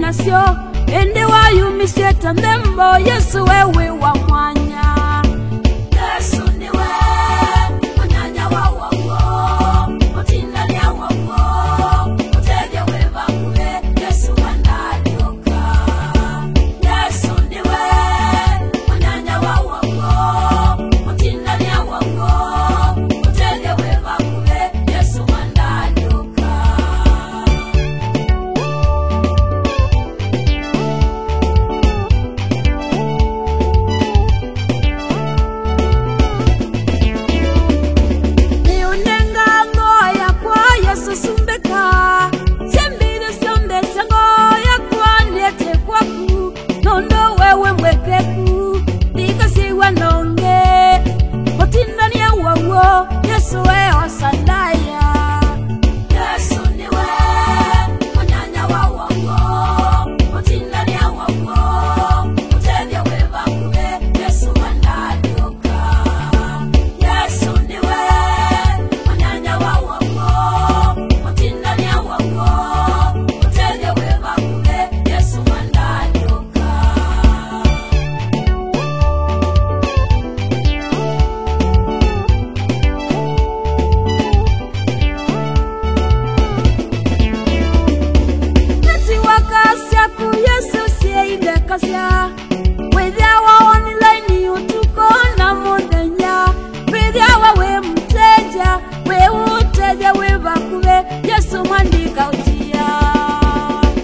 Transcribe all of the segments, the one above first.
nasio ende wayumisye tandembo Yesu wewe wa mwanya Yesu niwe mwanya wa wawo mutinda ya wawo mutege weva kube Yesu wanadioka Yesu niwe mwanya wa wawo mutinda ya wawo mutege weva kube Yesu wanadioka Yesu wewe sandaya Yesu niwe mwanya wa wawo mutinda ya wawo mutege weva kube Yesu wanadioka Yesu niwe mwanya wa wawo mutinda ya wawo mutege weva kube Yesu wanadioka Kasia withia wa online utuko na mudenya withia wa we mteja we uteja we bakube Yesu mwandika utia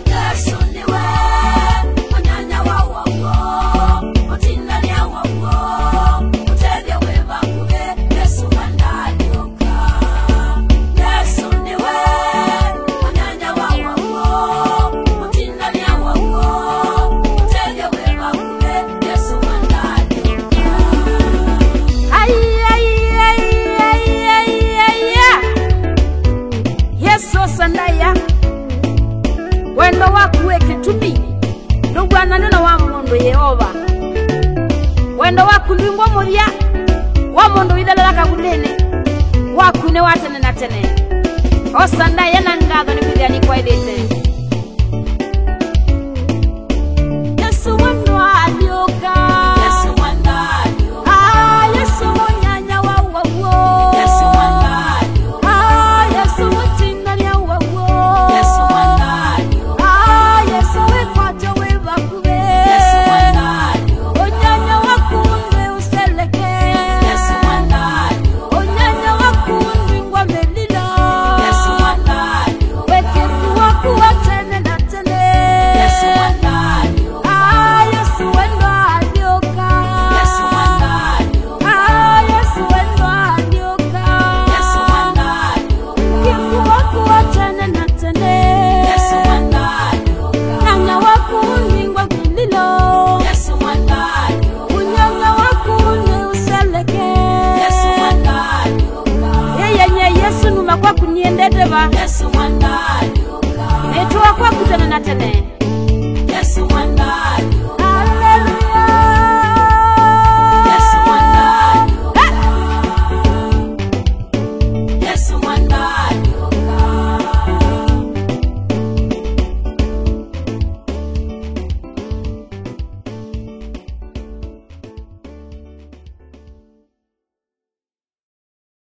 Yesu niwe mwanya wa wawo mutinda ya wawo uteja we bakube Yesu wanadioka Yesu niwe mwanya wa wawo mutinda ya wawo Sandaya wendo wakuweke tumi nugwana neno wa mundu Yehova wendo wakulingwa muria wa mundu idala kagunene wakune watene na tene o Sandaya nangaga ni bidani kwa idete Yesu wendo alioka Yesu wanda alioka Yesu mwanya wa wawo Yesu wanda alioka Yesu Yesu wanda alioka Netu wakwa kutana na tene